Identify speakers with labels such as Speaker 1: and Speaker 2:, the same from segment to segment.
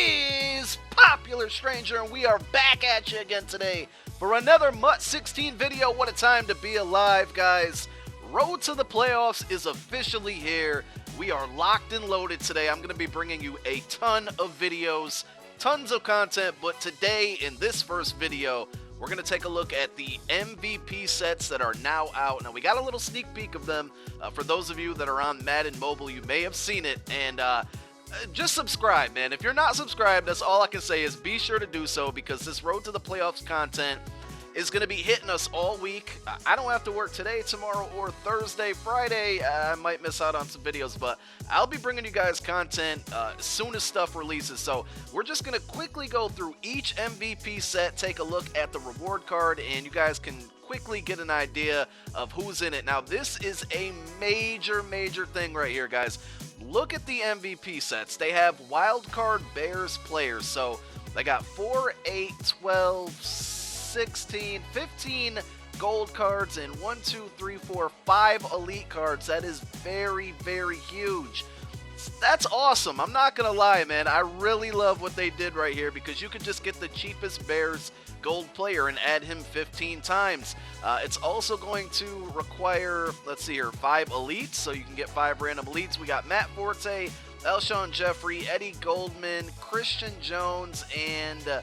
Speaker 1: is Popular Stranger, and we are back at you again today for another MUT 16 video. What a time to be alive, guys. Road to the playoffs is officially here. We are locked and loaded today. I'm going to be bringing you a ton of videos, tons of content, but today in this first video, we're going to take a look at the MVP sets that are now out. Now, we got a little sneak peek of them. For those of you that are on Madden Mobile, you may have seen it, and just subscribe, man. If you're not subscribed, that's all I can say is be sure to do so, because this Road to the Playoffs content is going to be hitting us all week. I don't have to work today, tomorrow, or Thursday, Friday. I might miss out on some videos, but I'll be bringing you guys content as soon as stuff releases. So we're just going to quickly go through each MVP set, take a look at the reward card, and you guys can quickly get an idea of who's in it. Now, this is a major thing right here, guys. Look at the MVP sets. They have wildcard Bears players. So they got 4, 8, 12, 16, 15 gold cards, and 1, 2, 3, 4, 5 elite cards. That is very huge. That's awesome. I'm not gonna lie, man. I really love what they did right here, because you could just get the cheapest Bears gold player and add him 15 times. It's also going to require, let's see here, 5 elites, so you can get 5 random elites. We got Matt Forte, Alshon Jeffrey, Eddie Goldman, Christian Jones, and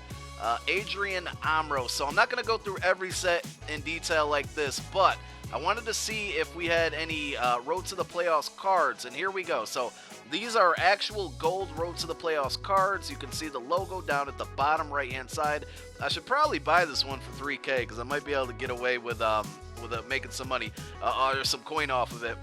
Speaker 1: Adrian Amro. So I'm not going to go through every set in detail like this, but I wanted to see if we had any Road to the Playoffs cards, and here we go. So these are actual gold Road to the Playoffs cards. You can see the logo down at the bottom right-hand side. I should probably buy this one for $3K, because I might be able to get away with making some money or some coin off of it.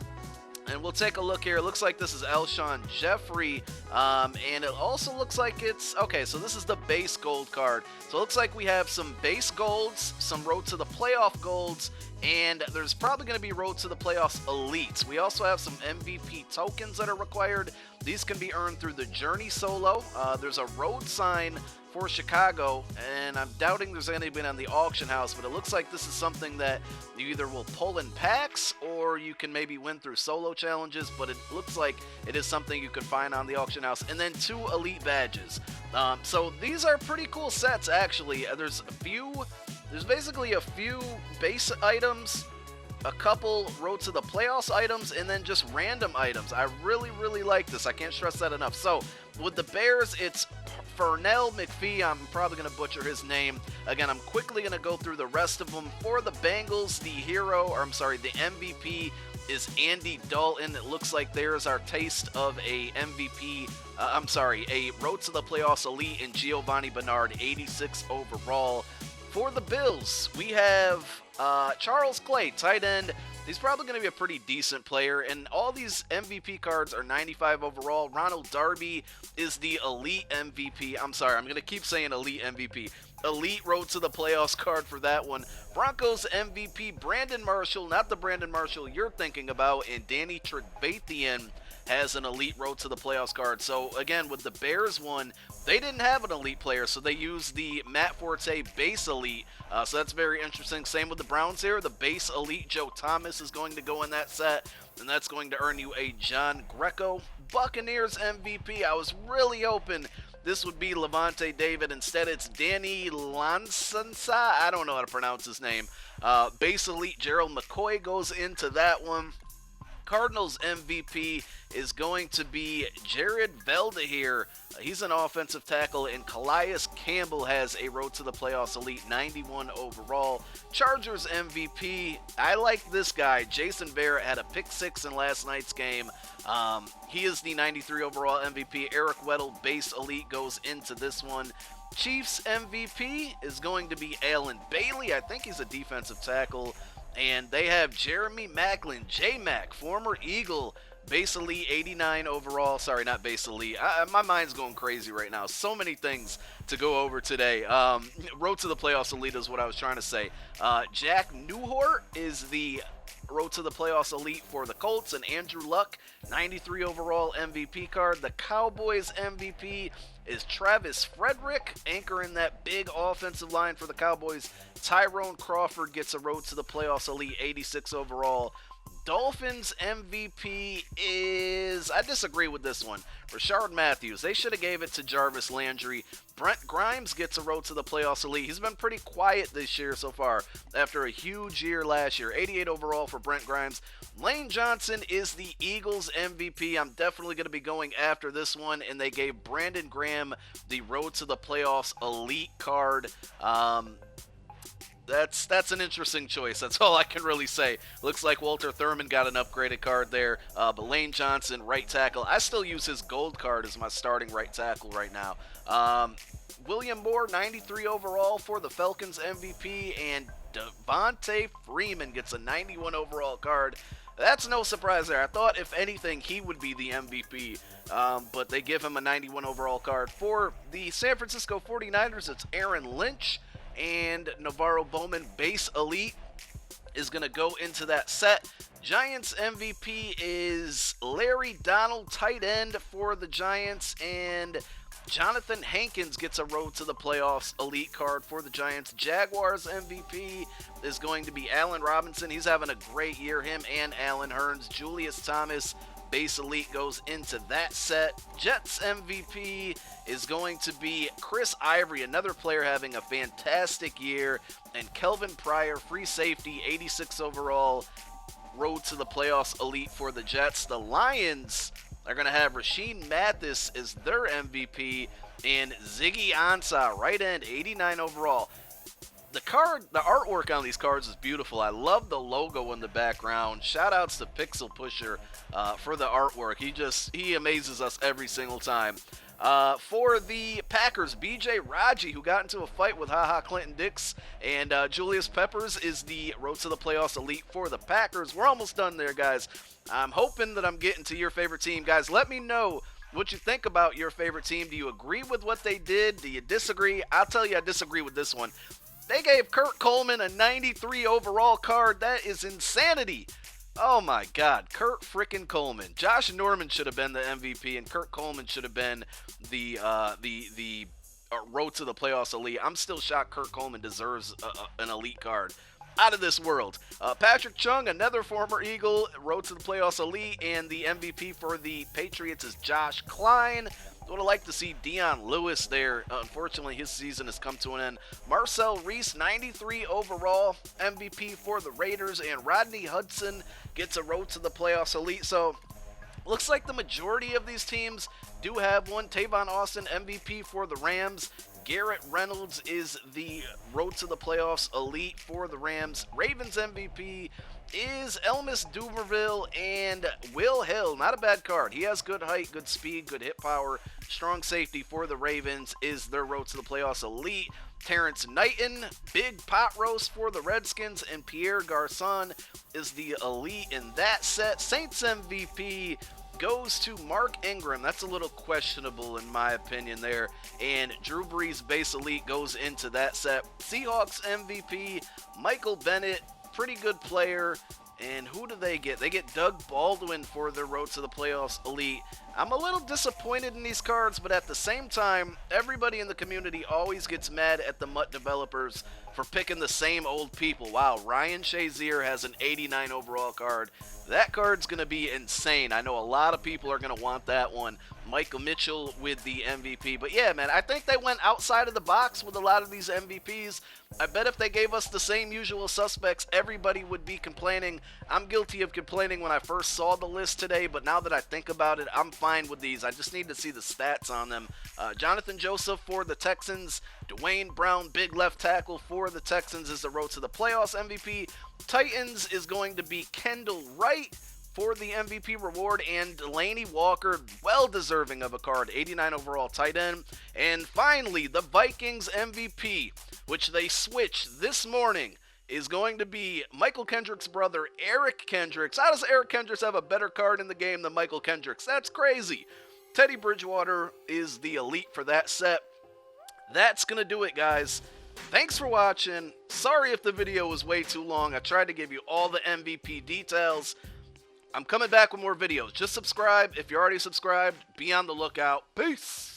Speaker 1: And we'll take a look here. It looks like this is Alshon Jeffrey, and it also looks like it's, okay, so this is the base gold card. So it looks like we have some base golds, some Road to the Playoff golds, and there's probably going to be Road to the Playoffs elites. We also have some MVP tokens that are required. These can be earned through the Journey Solo. There's a road sign for Chicago, and I'm doubting there's anything on the auction house, but it looks like this is something that you either will pull in packs or you can maybe win through solo challenges, but it looks like it is something you can find on the auction house. And then 2 elite badges. So these are pretty cool sets, actually. There's basically a few base items, a couple Road to the Playoffs items, and then just random items. I really like this. I can't stress that enough. So with the Bears, it's Fernell McPhee. I'm probably going to butcher his name. Again, I'm quickly going to go through the rest of them. For the Bengals, the MVP is Andy Dalton. It looks like there's our taste of a MVP. A Road to the Playoffs elite in Giovanni Bernard, 86 overall. For the Bills, we have Charles Clay, tight end. He's probably going to be a pretty decent player, and all these MVP cards are 95 overall. Ronald Darby is the elite MVP. I'm sorry, I'm going to keep saying elite MVP. Elite Road to the Playoffs card for that one. Broncos MVP, Brandon Marshall, not the Brandon Marshall you're thinking about, and Danny Trevathan has an elite Road to the Playoffs card. So again, with the Bears one, they didn't have an elite player, so they used the Matt Forte base elite. So that's very interesting. Same with the Browns here. The base elite Joe Thomas is going to go in that set, and that's going to earn you a John Greco. Buccaneers MVP, I was really hoping this would be Levante David. Instead, it's Danny Lansansa. I don't know how to pronounce his name. Base elite Gerald McCoy goes into that one. Cardinals MVP is going to be Jared Velda here. He's an offensive tackle, and Calais Campbell has a Road to the Playoffs elite, 91 overall. Chargers MVP, I like this guy. Jason Barrett had a pick 6 in last night's game. He is the 93 overall MVP. Eric Weddle, base elite, goes into this one. Chiefs MVP is going to be Alan Bailey. I think he's a defensive tackle. And they have Jeremy Macklin, J-Mac, former Eagle, base elite, 89 overall. Sorry, not base elite. My mind's going crazy right now. So many things to go over today. Road to the Playoffs elite is what I was trying to say. Jack Newhart is the Road to the Playoffs elite for the Colts, and Andrew Luck, 93 overall MVP card. The Cowboys MVP is Travis Frederick, anchoring that big offensive line for the Cowboys. Tyrone Crawford gets a Road to the Playoffs elite, 86 overall. Dolphins MVP is, I disagree with this one. Rashard Matthews. They should have gave it to Jarvis Landry. Brent Grimes gets a road to the playoffs elite. He's been pretty quiet this year so far after a huge year last year. 88 overall for Brent Grimes. Lane Johnson is the Eagles MVP. I'm definitely going to be going after this one, and they gave Brandon Graham the road to the playoffs elite card. That's an interesting choice. That's all I can really say. Looks like Walter Thurman got an upgraded card there. But Lane Johnson, right tackle. I still use his gold card as my starting right tackle right now. William Moore, 93 overall for the Falcons MVP. And Devontae Freeman gets a 91 overall card. That's no surprise there. I thought, if anything, he would be the MVP. But they give him a 91 overall card. For the San Francisco 49ers, it's Aaron Lynch. And Navarro Bowman base elite is going to go into that set. Giants MVP is Larry Donald, tight end for the Giants, and Jonathan Hankins gets a road to the playoffs elite card for the Giants. Jaguars MVP is going to be Allen Robinson. He's having a great year, him and Allen Hurns. Julius Thomas base elite goes into that set. Jets MVP is going to be Chris Ivory, another player having a fantastic year, and Kelvin Pryor, free safety, 86 overall, road to the playoffs elite for the Jets. The Lions are going to have Rasheed Mathis as their MVP, and Ziggy Ansah, right end, 89 overall. The artwork on these cards is beautiful. I love the logo in the background. Shout outs to Pixel Pusher for the artwork. He amazes us every single time. For the Packers, BJ Raji, who got into a fight with HaHa Clinton Dix, and Julius Peppers is the road to the playoffs elite for the Packers. We're almost done there, guys. I'm hoping that I'm getting to your favorite team. Guys, let me know what you think about your favorite team. Do you agree with what they did? Do you disagree? I'll tell you I disagree with this one. They gave Kurt Coleman a 93 overall card. That is insanity. Oh my God, Kurt frickin' Coleman. Josh Norman should have been the MVP, and Kurt Coleman should have been the road to the playoffs elite. I'm still shocked Kurt Coleman deserves an elite card. Out of this world. Patrick Chung, another former Eagle, road to the playoffs elite, and the MVP for the Patriots is Josh Klein. Would have liked to see Dion Lewis there. Unfortunately, his season has come to an end. Marcel Reese, 93 overall, MVP for the Raiders, and Rodney Hudson gets a road to the playoffs elite. So, looks like the majority of these teams do have one. Tavon Austin, MVP for the Rams. Garrett Reynolds is the road to the playoffs elite for the Rams. Ravens MVP is Elmis Dumerville, and Will Hill. Not a bad card. He has good height, good speed, good hit power. Strong safety for the Ravens is their road to the playoffs elite. Terrence Knighton, big pot roast for the Redskins, and Pierre Garçon is the elite in that set. Saints MVP goes to Mark Ingram. That's a little questionable in my opinion there. And Drew Brees base elite goes into that set. Seahawks MVP, Michael Bennett, pretty good player. And who do they get? They get Doug Baldwin for their road to the playoffs elite. I'm a little disappointed in these cards, but at the same time, everybody in the community always gets mad at the MUT developers for picking the same old people. Wow, Ryan Shazier has an 89 overall card. That card's going to be insane. I know a lot of people are going to want that one. Michael Mitchell with the MVP. But yeah, man, I think they went outside of the box with a lot of these MVPs. I bet if they gave us the same usual suspects, everybody would be complaining. I'm guilty of complaining when I first saw the list today, but now that I think about it, I'm fine with these. I just need to see the stats on them. Jonathan Joseph for the Texans. Dwayne Brown, big left tackle for the Texans, is the road to the playoffs MVP. Titans is going to be Kendall Wright for the MVP reward, and Delaney Walker, well deserving of a card, 89 overall tight end. And finally, the Vikings MVP, which they switched this morning, is going to be Michael Kendrick's brother, Eric Kendricks. How does Eric Kendricks have a better card in the game than Michael Kendricks? That's crazy. Teddy Bridgewater is the elite for that set. That's going to do it, guys. Thanks for watching. Sorry if the video was way too long. I tried to give you all the MVP details. I'm coming back with more videos. Just subscribe. If you're already subscribed, be on the lookout. Peace.